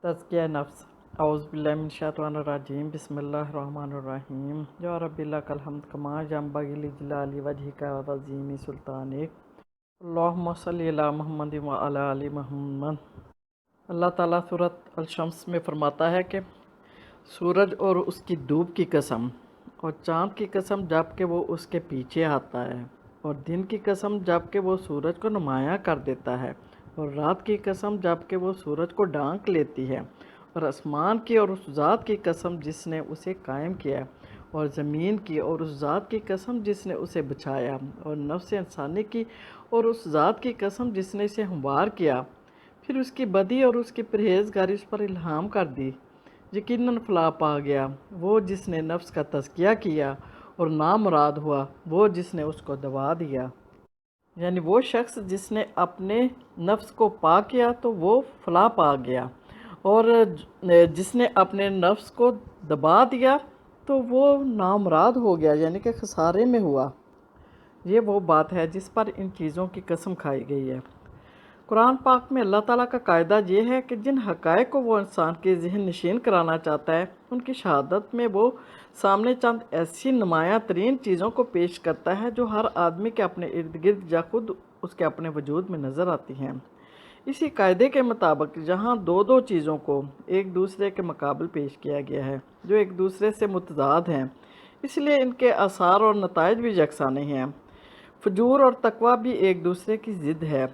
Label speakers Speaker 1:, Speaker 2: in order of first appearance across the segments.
Speaker 1: تزکیہ نفس اعوذ باللہ من الشیطان الرجیم بسم اللہ الرحمن الرحیم یا رب لک الحمد کما ینبغی لجلال وجہک وعظیم سلطانک اللہم صلی علی محمد وعلی آل محمد۔ اللہ تعالیٰ سورۃ الشمس میں فرماتا ہے کہ سورج اور اس کی ڈوب کی قسم اور چاند کی قسم جب کہ وہ اس کے پیچھے آتا ہے، اور دن کی قسم جب کہ وہ سورج کو نمایاں کر دیتا ہے، اور رات کی قسم جب کہ وہ سورج کو ڈھانک لیتی ہے، اور آسمان کی اور اس ذات کی قسم جس نے اسے قائم کیا، اور زمین کی اور اس ذات کی قسم جس نے اسے بچھایا، اور نفس انسانی کی اور اس ذات کی قسم جس نے اسے ہموار کیا، پھر اس کی بدی اور اس کی پرہیزگاری اس پر الہام کر دی۔ یقیناً فلاح پا گیا وہ جس نے نفس کا تزکیہ کیا، اور نامراد ہوا وہ جس نے اس کو دبا دیا۔ یعنی وہ شخص جس نے اپنے نفس کو پاک کیا تو وہ فلاح پا گیا، اور جس نے اپنے نفس کو دبا دیا تو وہ نامراد ہو گیا، یعنی کہ خسارے میں ہوا۔ یہ وہ بات ہے جس پر ان چیزوں کی قسم کھائی گئی ہے۔ قرآن پاک میں اللہ تعالیٰ کا قاعدہ یہ ہے کہ جن حقائق کو وہ انسان کے ذہن نشین کرانا چاہتا ہے، ان کی شہادت میں وہ سامنے چند ایسی نمایاں ترین چیزوں کو پیش کرتا ہے جو ہر آدمی کے اپنے ارد گرد یا خود اس کے اپنے وجود میں نظر آتی ہیں۔ اسی قاعدے کے مطابق جہاں دو چیزوں کو ایک دوسرے کے مقابل پیش کیا گیا ہے جو ایک دوسرے سے متضاد ہیں، اس لیے ان کے آثار اور نتائج بھی یکساں نہیں ہیں۔ فجور اور تقویٰ بھی ایک دوسرے کی ضد ہے۔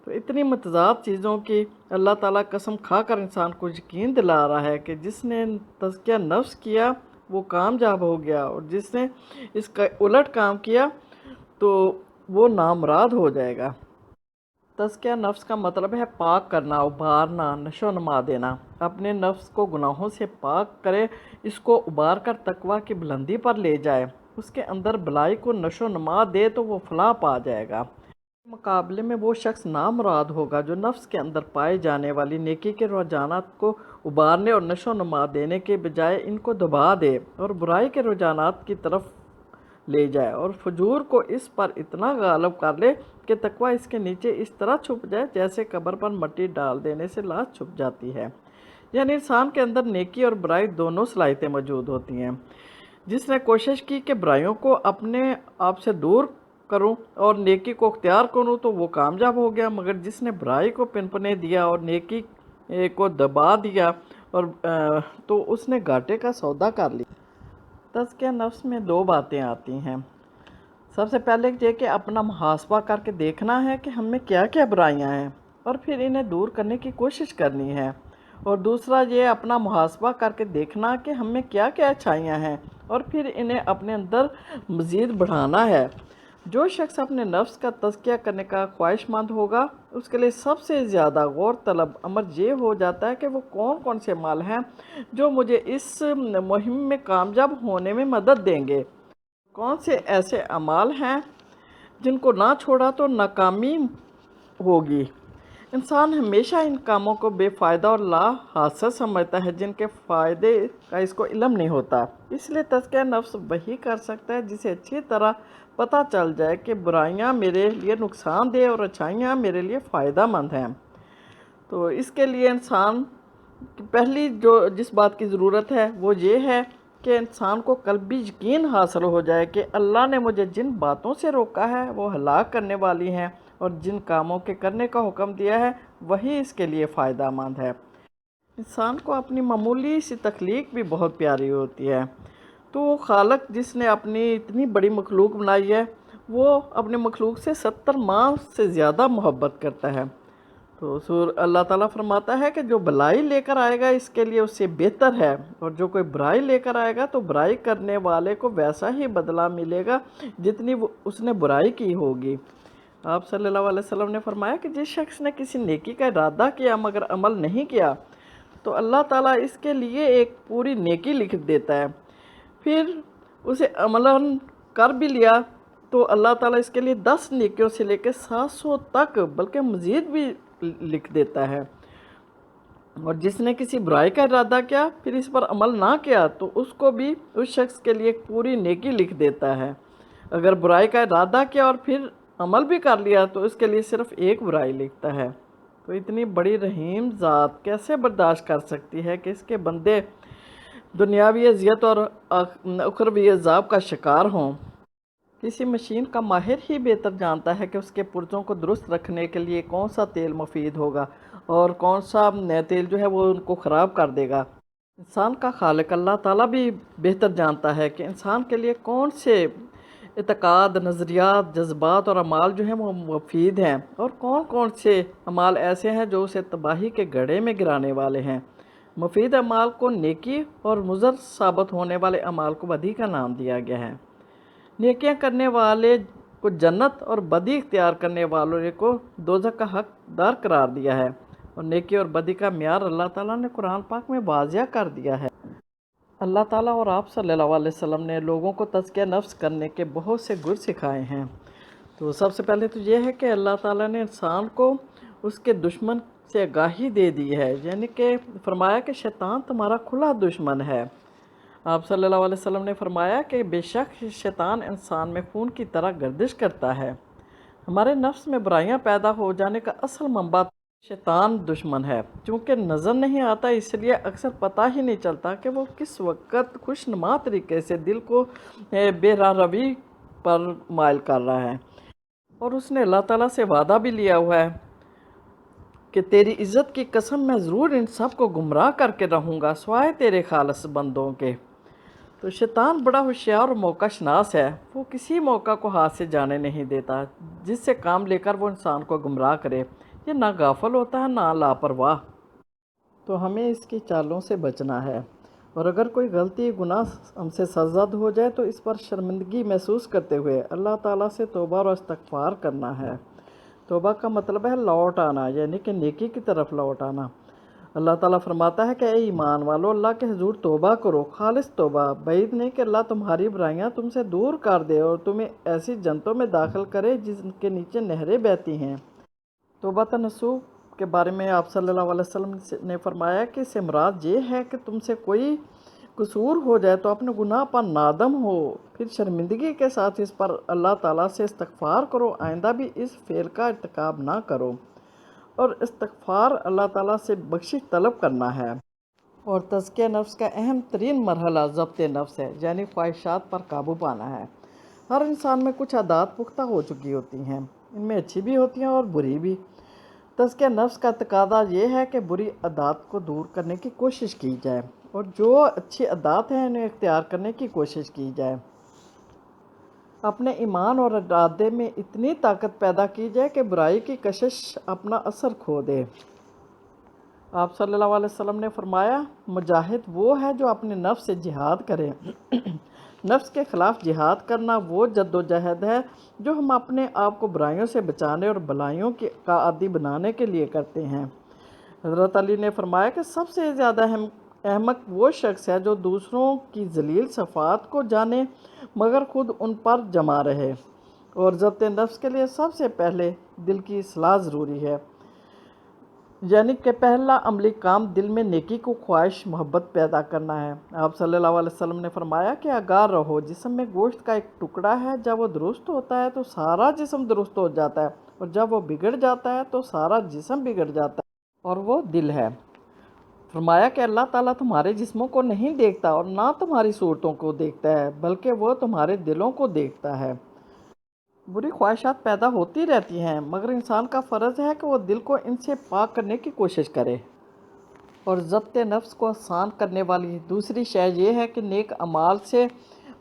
Speaker 1: تو اتنی متضاد چیزوں کی اللہ تعالیٰ قسم کھا کر انسان کو یقین دلا رہا ہے کہ جس نے تزکیہ نفس کیا وہ کامیاب ہو گیا، اور جس نے اس کا الٹ کام کیا تو وہ نامراد ہو جائے گا۔ تزکیہ نفس کا مطلب ہے پاک کرنا، ابھارنا، نشو و نما دینا۔ اپنے نفس کو گناہوں سے پاک کرے، اس کو ابھار کر تقویٰ کی بلندی پر لے جائے، اس کے اندر بلائی کو نشو و نما دے تو وہ فلاح پا جائے گا۔ مقابلے میں وہ شخص نامراد ہوگا جو نفس کے اندر پائے جانے والی نیکی کے رجحانات کو ابھارنے اور نشو و نما دینے کے بجائے ان کو دبا دے اور برائی کے رجحانات کی طرف لے جائے، اور فجور کو اس پر اتنا غالب کر لے کہ تقویٰ اس کے نیچے اس طرح چھپ جائے جیسے قبر پر مٹی ڈال دینے سے لاش چھپ جاتی ہے۔ یعنی انسان کے اندر نیکی اور برائی دونوں صلاحیتیں موجود ہوتی ہیں۔ جس نے کوشش کی کہ برائیوں کو اپنے آپ سے دور کروں اور نیکی کو اختیار کروں تو وہ کامیاب ہو گیا، مگر جس نے برائی کو پنپنے دیا اور نیکی کو دبا دیا اور تو اس نے گھاٹے کا سودا کر لیا۔ تزکیہ نفس میں دو باتیں آتی ہیں۔ سب سے پہلے یہ کہ اپنا محاسبہ کر کے دیکھنا ہے کہ ہم میں کیا کیا برائیاں ہیں اور پھر انہیں دور کرنے کی کوشش کرنی ہے، اور دوسرا یہ اپنا محاسبہ کر کے دیکھنا کہ ہم میں کیا کیا اچھائیاں ہیں اور پھر انہیں اپنے اندر مزید بڑھانا ہے۔ جو شخص اپنے نفس کا تزکیہ کرنے کا خواہش مند ہوگا اس کے لیے سب سے زیادہ غور طلب امر یہ ہو جاتا ہے کہ وہ کون سے اعمال ہیں جو مجھے اس مہم میں کامیاب ہونے میں مدد دیں گے، کون سے ایسے اعمال ہیں جن کو نہ چھوڑا تو ناکامی ہوگی۔ انسان ہمیشہ ان کاموں کو بے فائدہ اور لا حاصل سمجھتا ہے جن کے فائدے کا اس کو علم نہیں ہوتا۔ اس لیے تزکیہ نفس وہی کر سکتا ہے جسے اچھی طرح پتہ چل جائے کہ برائیاں میرے لیے نقصان دہ اور اچھائیاں میرے لیے فائدہ مند ہیں۔ تو اس کے لیے انسان کی پہلی جس بات کی ضرورت ہے وہ یہ ہے کہ انسان کو قلبی یقین حاصل ہو جائے کہ اللہ نے مجھے جن باتوں سے روکا ہے وہ ہلاک کرنے والی ہیں، اور جن کاموں کے کرنے کا حکم دیا ہے وہی اس کے لیے فائدہ مند ہے۔ انسان کو اپنی معمولی سی تخلیق بھی بہت پیاری ہوتی ہے، تو وہ خالق جس نے اپنی اتنی بڑی مخلوق بنائی ہے وہ اپنی مخلوق سے 70 ماہ سے زیادہ محبت کرتا ہے۔ تو اللہ تعالیٰ فرماتا ہے کہ جو بلائی لے کر آئے گا اس کے لیے اس سے بہتر ہے، اور جو کوئی برائی لے کر آئے گا تو برائی کرنے والے کو ویسا ہی بدلہ ملے گا جتنی اس نے برائی کی ہوگی۔ آپ صلی اللہ علیہ وسلم نے فرمایا کہ جس شخص نے کسی نیکی کا ارادہ کیا مگر عمل نہیں کیا تو اللہ تعالیٰ اس کے لیے ایک پوری نیکی لکھ دیتا ہے، پھر اسے عملاً کر بھی لیا تو اللہ تعالیٰ اس کے لیے 10 نیکیوں سے لے کے 700 تک بلکہ مزید بھی لکھ دیتا ہے۔ اور جس نے کسی برائی کا ارادہ کیا پھر اس پر عمل نہ کیا تو اس کو بھی اس شخص کے لیے ایک پوری نیکی لکھ دیتا ہے۔ اگر برائی کا ارادہ کیا اور پھر عمل بھی کر لیا تو اس کے لیے صرف ایک برائی لکھتا ہے۔ تو اتنی بڑی رحیم ذات کیسے برداشت کر سکتی ہے کہ اس کے بندے دنیاوی اذیت اور اخروی عذاب کا شکار ہوں؟ کسی مشین کا ماہر ہی بہتر جانتا ہے کہ اس کے پرزوں کو درست رکھنے کے لیے کون سا تیل مفید ہوگا اور کون سا تیل جو ہے وہ ان کو خراب کر دے گا۔ انسان کا خالق اللہ تعالیٰ بھی بہتر جانتا ہے کہ انسان کے لیے کون سے اعتقاد، نظریات، جذبات اور اعمال جو ہیں وہ مفید ہیں اور کون کون سے اعمال ایسے ہیں جو اسے تباہی کے گڑھے میں گرانے والے ہیں۔ مفید اعمال کو نیکی اور مضر ثابت ہونے والے اعمال کو بدی کا نام دیا گیا ہے۔ نیکیاں کرنے والے کو جنت اور بدی اختیار کرنے والوں کو دوزخ کا حقدار قرار دیا ہے، اور نیکی اور بدی کا معیار اللہ تعالیٰ نے قرآن پاک میں واضح کر دیا ہے۔ اللہ تعالیٰ اور آپ صلی اللہ علیہ وسلم نے لوگوں کو تزکیہ نفس کرنے کے بہت سے گر سکھائے ہیں۔ تو سب سے پہلے تو یہ ہے کہ اللہ تعالیٰ نے انسان کو اس کے دشمن سے آگاہی دے دی ہے، یعنی کہ فرمایا کہ شیطان تمہارا کھلا دشمن ہے۔ آپ صلی اللہ علیہ وسلم نے فرمایا کہ بے شک شیطان انسان میں خون کی طرح گردش کرتا ہے۔ ہمارے نفس میں برائیاں پیدا ہو جانے کا اصل منبع شیطان دشمن ہے، چونکہ نظر نہیں آتا اس لیے اکثر پتہ ہی نہیں چلتا کہ وہ کس وقت خوشنما طریقے سے دل کو بے راہ روی پر مائل کر رہا ہے، اور اس نے اللہ تعالیٰ سے وعدہ بھی لیا ہوا ہے کہ تیری عزت کی قسم میں ضرور ان سب کو گمراہ کر کے رہوں گا سوائے تیرے خالص بندوں کے۔ تو شیطان بڑا ہوشیار اور موقع شناس ہے، وہ کسی موقع کو ہاتھ سے جانے نہیں دیتا جس سے کام لے کر وہ انسان کو گمراہ کرے۔ یہ نہ غافل ہوتا ہے نہ لاپرواہ۔ تو ہمیں اس کی چالوں سے بچنا ہے، اور اگر کوئی غلطی گناہ ہم سے سرزد ہو جائے تو اس پر شرمندگی محسوس کرتے ہوئے اللہ تعالیٰ سے توبہ اور استغفار کرنا ہے۔ توبہ کا مطلب ہے لوٹ آنا، یعنی کہ نیکی کی طرف لوٹ آنا۔ اللہ تعالیٰ فرماتا ہے کہ اے ایمان والو، اللہ کے حضور توبہ کرو، خالص توبہ، بعید نہیں کہ اللہ تمہاری برائیاں تم سے دور کر دے اور تمہیں ایسی جنتوں میں داخل کرے جن کے نیچے نہریں بہتی ہیں۔ توبہ نصوح کے بارے میں آپ صلی اللہ علیہ وسلم نے فرمایا کہ اس سے مراد یہ ہے کہ تم سے کوئی قصور ہو جائے تو اپنے گناہ پر نادم ہو، پھر شرمندگی کے ساتھ اس پر اللہ تعالیٰ سے استغفار کرو، آئندہ بھی اس فعل کا ارتکاب نہ کرو۔ اور استغفار اللہ تعالیٰ سے بخشش طلب کرنا ہے۔ اور تزکیہ نفس کا اہم ترین مرحلہ ضبط نفس ہے، یعنی خواہشات پر قابو پانا ہے۔ ہر انسان میں کچھ عادات پختہ ہو چکی ہوتی ہیں، ان میں اچھی بھی ہوتی ہیں اور بری بھی۔ تزکیہ نفس کا تقاضا یہ ہے کہ بری عادات کو دور کرنے کی کوشش کی جائے اور جو اچھی عادات ہیں انہیں اختیار کرنے کی کوشش کی جائے۔ اپنے ایمان اور ارادے میں اتنی طاقت پیدا کی جائے کہ برائی کی کشش اپنا اثر کھو دے۔ آپ صلی اللہ علیہ وسلم نے فرمایا، مجاہد وہ ہے جو اپنے نفس سے جہاد کرے۔ نفس کے خلاف جہاد کرنا وہ جد و جہد ہے جو ہم اپنے آپ کو برائیوں سے بچانے اور بلائیوں کا عادی بنانے کے لیے کرتے ہیں۔ حضرت علی نے فرمایا کہ سب سے زیادہ احمق وہ شخص ہے جو دوسروں کی ذلیل صفات کو جانے مگر خود ان پر جمع رہے، اور ضبط نفس کے لیے سب سے پہلے دل کی اصلاح ضروری ہے، یعنی کہ پہلا عملی کام دل میں نیکی کو خواہش محبت پیدا کرنا ہے۔ آپ صلی اللہ علیہ وسلم نے فرمایا کہ آگاہ رہو، جسم میں گوشت کا ایک ٹکڑا ہے، جب وہ درست ہوتا ہے تو سارا جسم درست ہو جاتا ہے، اور جب وہ بگڑ جاتا ہے تو سارا جسم بگڑ جاتا ہے، اور وہ دل ہے۔ فرمایا کہ اللہ تعالیٰ تمہارے جسموں کو نہیں دیکھتا اور نہ تمہاری صورتوں کو دیکھتا ہے، بلکہ وہ تمہارے دلوں کو دیکھتا ہے۔ بری خواہشات پیدا ہوتی رہتی ہیں، مگر انسان کا فرض ہے کہ وہ دل کو ان سے پاک کرنے کی کوشش کرے۔ اور ضبط نفس کو آسان کرنے والی دوسری شے یہ ہے کہ نیک اعمال سے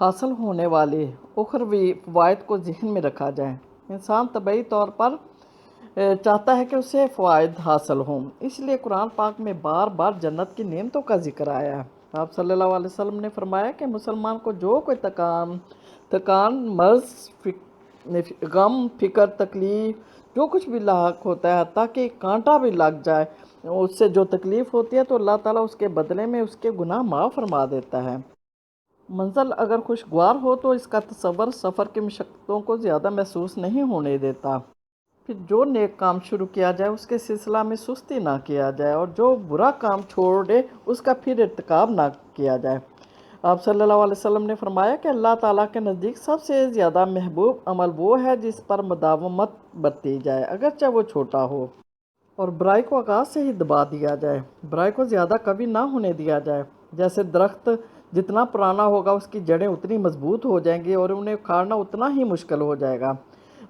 Speaker 1: حاصل ہونے والے اخروی فوائد کو ذہن میں رکھا جائے۔ انسان طبعی طور پر چاہتا ہے کہ اسے فوائد حاصل ہوں، اس لیے قرآن پاک میں بار بار جنت کی نعمتوں کا ذکر آیا ہے۔ آپ صلی اللہ علیہ وسلم نے فرمایا کہ مسلمان کو جو کوئی تکان، مرض، غم، فکر، تکلیف، جو کچھ بھی لاحق ہوتا ہے، تاکہ کانٹا بھی لگ جائے، اس سے جو تکلیف ہوتی ہے تو اللہ تعالیٰ اس کے بدلے میں اس کے گناہ معاف فرما دیتا ہے۔ منزل اگر خوشگوار ہو تو اس کا تصور سفر کی مشقتوں کو زیادہ محسوس نہیں ہونے دیتا۔ پھر جو نیک کام شروع کیا جائے اس کے سلسلہ میں سستی نہ کیا جائے، اور جو برا کام چھوڑے اس کا پھر ارتکاب نہ کیا جائے۔ آپ صلی اللہ علیہ وسلم نے فرمایا کہ اللہ تعالیٰ کے نزدیک سب سے زیادہ محبوب عمل وہ ہے جس پر مداومت برتی جائے، اگرچہ وہ چھوٹا ہو۔ اور برائی کو آغاز سے ہی دبا دیا جائے، برائی کو زیادہ کبھی نہ ہونے دیا جائے۔ جیسے درخت جتنا پرانا ہوگا اس کی جڑیں اتنی مضبوط ہو جائیں گی اور انہیں اکھاڑنا اتنا ہی مشکل ہو جائے گا۔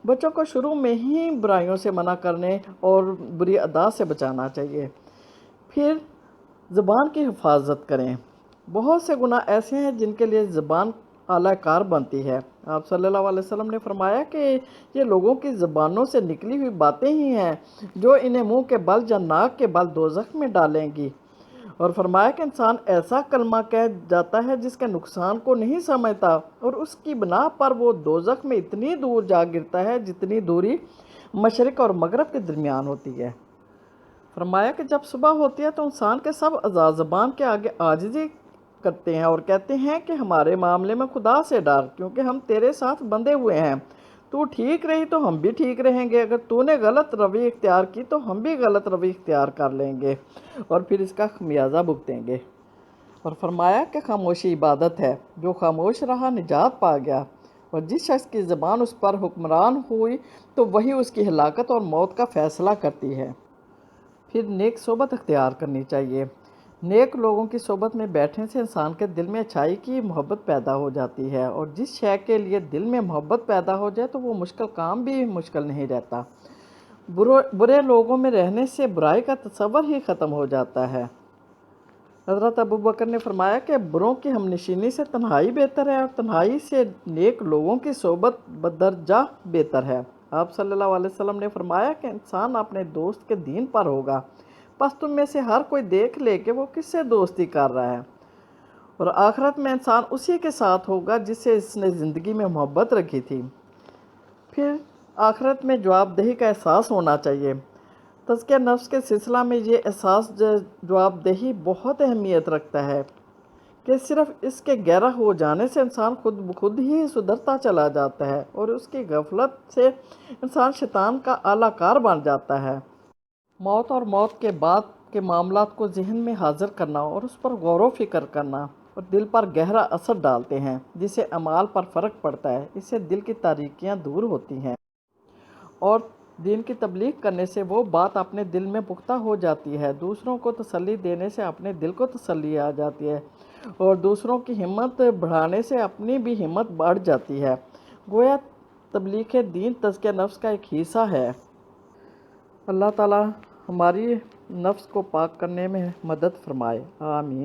Speaker 1: بچوں کو شروع میں ہی برائیوں سے منع کرنے اور بری عادات سے بچانا چاہیے۔ پھر زبان کی حفاظت کریں۔ بہت سے گناہ ایسے ہیں جن کے لیے زبان اعلی کار بنتی ہے۔ آپ صلی اللہ علیہ وسلم نے فرمایا کہ یہ لوگوں کی زبانوں سے نکلی ہوئی باتیں ہی ہیں جو انہیں منہ کے بل یا ناک کے بل دوزخ میں ڈالیں گی، اور فرمایا کہ انسان ایسا کلمہ کہہ جاتا ہے جس کے نقصان کو نہیں سمجھتا اور اس کی بنا پر وہ دوزخ میں اتنی دور جا گرتا ہے جتنی دوری مشرق اور مغرب کے درمیان ہوتی ہے۔ فرمایا کہ جب صبح ہوتی ہے تو انسان کے سب اعضاء زبان کے آگے عاجزی کرتے ہیں اور کہتے ہیں کہ ہمارے معاملے میں خدا سے ڈر، کیونکہ ہم تیرے ساتھ بندھے ہوئے ہیں۔ تو ٹھیک رہی تو ہم بھی ٹھیک رہیں گے، اگر تو نے غلط روی اختیار کی تو ہم بھی غلط روی اختیار کر لیں گے اور پھر اس کا خمیازہ بھگتیں گے۔ اور فرمایا کہ خاموشی عبادت ہے، جو خاموش رہا نجات پا گیا، اور جس شخص کی زبان اس پر حکمران ہوئی تو وہی اس کی ہلاکت اور موت کا فیصلہ کرتی ہے۔ پھر نیک صحبت اختیار کرنی چاہیے۔ نیک لوگوں کی صحبت میں بیٹھنے سے انسان کے دل میں اچھائی کی محبت پیدا ہو جاتی ہے، اور جس شے کے لیے دل میں محبت پیدا ہو جائے تو وہ مشکل کام بھی مشکل نہیں رہتا۔ برے لوگوں میں رہنے سے برائی کا تصور ہی ختم ہو جاتا ہے۔ حضرت ابوبکر نے فرمایا کہ بروں کی ہمنشینی سے تنہائی بہتر ہے اور تنہائی سے نیک لوگوں کی صحبت بدرجہ بہتر ہے۔ آپ صلی اللہ علیہ وسلم نے فرمایا کہ انسان اپنے دوست کے دین پر ہوگا، پس تم میں سے ہر کوئی دیکھ لے کہ وہ کس سے دوستی کر رہا ہے، اور آخرت میں انسان اسی کے ساتھ ہوگا جس سے اس نے زندگی میں محبت رکھی تھی۔ پھر آخرت میں جواب دہی کا احساس ہونا چاہیے۔ تزکیہ نفس کے سلسلہ میں یہ احساس جواب دہی بہت اہمیت رکھتا ہے کہ صرف اس کے گہرا ہو جانے سے انسان خود بخود ہی سدھرتا چلا جاتا ہے اور اس کی غفلت سے انسان شیطان کا اعلی کار بن جاتا ہے۔ موت اور موت کے بعد کے معاملات کو ذہن میں حاضر کرنا اور اس پر غور و فکر کرنا اور دل پر گہرا اثر ڈالتے ہیں، جس سے اعمال پر فرق پڑتا ہے۔ اس سے دل کی تاریکیاں دور ہوتی ہیں اور دین کی تبلیغ کرنے سے وہ بات اپنے دل میں پختہ ہو جاتی ہے۔ دوسروں کو تسلی دینے سے اپنے دل کو تسلی آ جاتی ہے اور دوسروں کی ہمت بڑھانے سے اپنی بھی ہمت بڑھ جاتی ہے۔ گویا تبلیغ دین تزکیہ نفس کا ایک حصہ ہے۔ اللہ تعالی ہماری نفس کو پاک کرنے میں مدد فرمائے، آمین۔